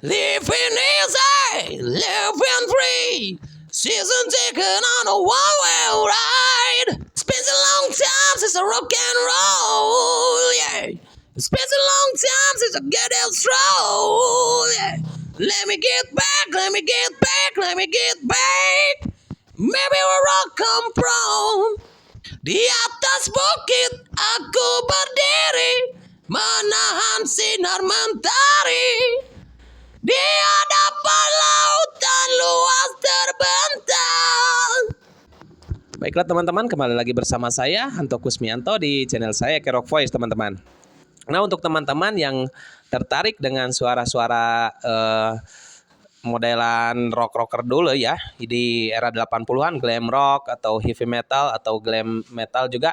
Living easy, living free. Season taken on a one-way ride. It's been a long time since I rock and roll, yeah. It's been a long time since I get out stroll, yeah. Let me get back, let me get back, let me get back. Maybe where I come from. Di atas bukit aku berdiri, menahan sinar mentari. Di hadapan lautan luas terbentang. Baiklah teman-teman, kembali lagi bersama saya Hanto Kusmianto di channel saya Kerok Voice teman-teman. Nah, untuk teman-teman yang tertarik dengan suara-suara modelan rock-rocker dulu ya, di era 80-an, glam rock atau heavy metal atau glam metal juga,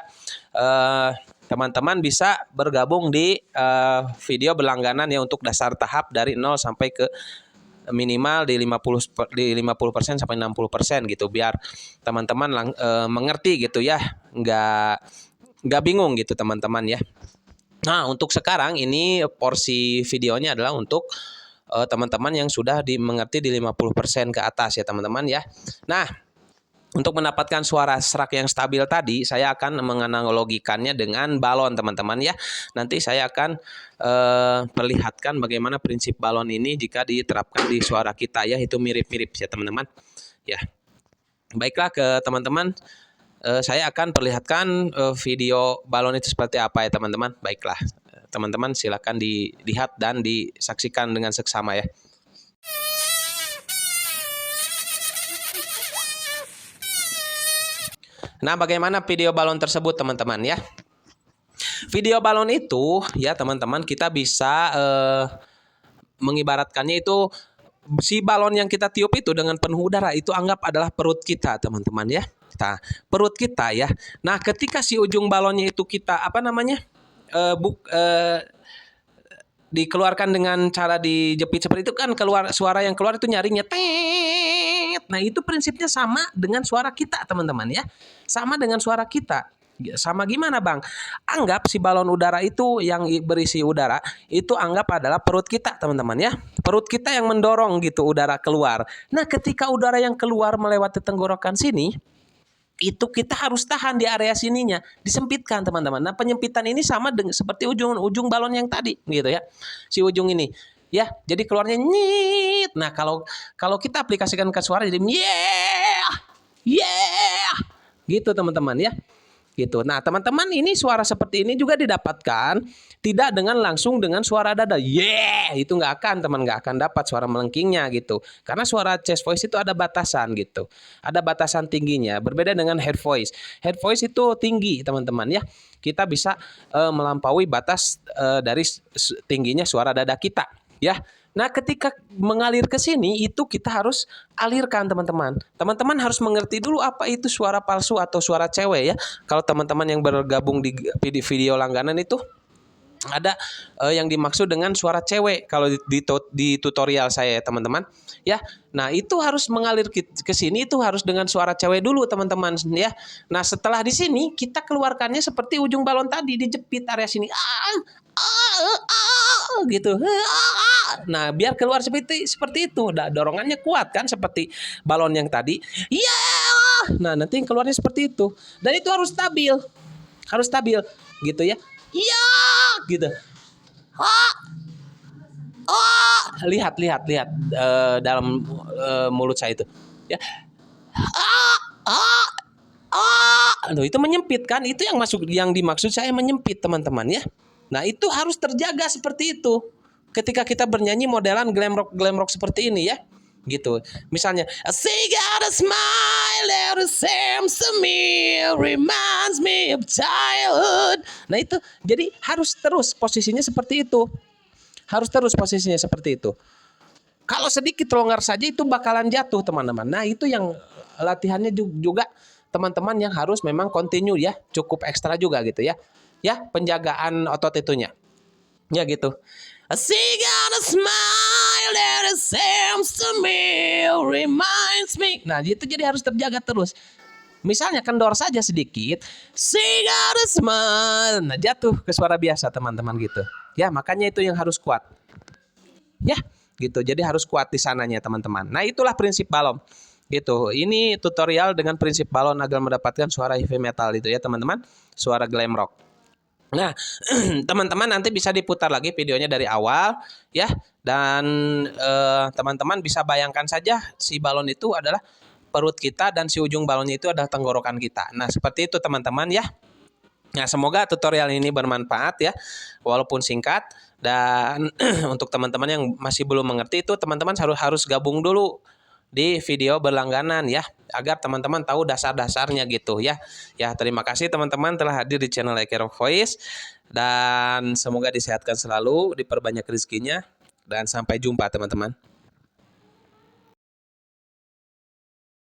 teman-teman bisa bergabung di video berlangganan ya untuk dasar tahap dari 0 sampai ke minimal di 50% sampai 60% gitu, biar teman-teman mengerti gitu ya, nggak bingung gitu teman-teman ya. Nah, untuk sekarang ini porsi videonya adalah untuk teman-teman yang sudah mengerti di 50% ke atas ya teman-teman ya. Nah, untuk mendapatkan suara serak yang stabil tadi, saya akan menganalogikannya dengan balon teman-teman ya. Nanti saya akan perlihatkan bagaimana prinsip balon ini jika diterapkan di suara kita ya. Itu mirip-mirip ya teman-teman. Ya, baiklah ke teman-teman. Saya akan perlihatkan video balon itu seperti apa ya teman-teman. Baiklah, teman-teman silakan dilihat dan disaksikan dengan seksama ya. Nah, bagaimana video balon tersebut teman-teman ya? Video balon itu ya teman-teman, kita bisa mengibaratkannya itu, si balon yang kita tiup itu dengan penuh udara itu anggap adalah perut kita teman-teman ya. Nah, perut kita ya. Nah, ketika si ujung balonnya itu kita dikeluarkan dengan cara dijepit seperti itu, kan keluar suara yang keluar itu nyaringnya tet. Nah, itu prinsipnya sama dengan suara kita teman-teman ya. Sama dengan suara kita. Sama gimana bang? Anggap si balon udara itu yang berisi udara itu anggap adalah perut kita teman-teman ya. Perut kita yang mendorong gitu udara keluar. Nah, ketika udara yang keluar melewati tenggorokan sini, itu kita harus tahan di area sininya, disempitkan teman-teman. Nah, penyempitan ini sama dengan seperti ujung balon yang tadi gitu ya. Si ujung ini ya, jadi keluarnya nyit. Nah, kalau kita aplikasikan ke suara jadi yeah gitu teman-teman ya. Gitu. Nah, teman-teman, ini suara seperti ini juga didapatkan tidak dengan langsung dengan suara dada. Itu nggak akan dapat suara melengkingnya gitu. Karena suara chest voice itu ada batasan gitu. Ada batasan tingginya. Berbeda dengan head voice. Head voice itu tinggi, teman-teman ya. Kita bisa melampaui batas dari tingginya suara dada kita, ya. Nah, ketika mengalir ke sini itu kita harus alirkan teman-teman. Teman-teman harus mengerti dulu apa itu suara palsu atau suara cewek ya. Kalau teman-teman yang bergabung di video langganan itu ada yang dimaksud dengan suara cewek kalau di tutorial saya teman-teman ya. Nah, itu harus mengalir ke sini itu harus dengan suara cewek dulu teman-teman ya. Nah, setelah di sini kita keluarkannya seperti ujung balon tadi, dijepit area sini gitu. Nah, biar keluar seperti itu. Nah, dorongannya kuat kan seperti balon yang tadi. Ya. Nah, nanti yang keluarnya seperti itu. Dan itu harus stabil. Harus stabil gitu ya. Ya, gitu. Lihat dalam mulut saya itu. Ya. Aduh, itu menyempit kan? Itu yang dimaksud saya menyempit teman-teman ya. Nah, itu harus terjaga seperti itu. Ketika kita bernyanyi modelan glam rock seperti ini ya, gitu. Misalnya, she got a smile that seems to me reminds me of childhood. Nah, itu jadi harus terus posisinya seperti itu. Harus terus posisinya seperti itu. Kalau sedikit longgar saja itu bakalan jatuh teman-teman. Nah, itu yang latihannya juga teman-teman yang harus memang continue ya, cukup ekstra juga gitu ya. Ya, penjagaan otot itunya. Ya gitu. She got a smile that seems to me reminds me. Nah, itu jadi harus terjaga terus. Misalnya kendor saja sedikit, she got a smile. Nah, jatuh ke suara biasa teman-teman gitu. Ya, makanya itu yang harus kuat. Ya, gitu. Jadi harus kuat di sananya teman-teman. Nah itulah prinsip balon gitu. Ini tutorial dengan prinsip balon agar mendapatkan suara heavy metal itu ya teman-teman, suara glam rock. Nah, teman-teman nanti bisa diputar lagi videonya dari awal ya, dan teman-teman bisa bayangkan saja si balon itu adalah perut kita dan si ujung balonnya itu adalah tenggorokan kita. Nah, seperti itu teman-teman ya. Nah, semoga tutorial ini bermanfaat ya, walaupun singkat. Dan untuk teman-teman yang masih belum mengerti itu, teman-teman harus gabung dulu di video berlangganan ya, agar teman-teman tahu dasar-dasarnya gitu ya. Ya, terima kasih teman-teman telah hadir di channel Ecero Voice, dan semoga disehatkan selalu, diperbanyak rezekinya, dan sampai jumpa teman-teman.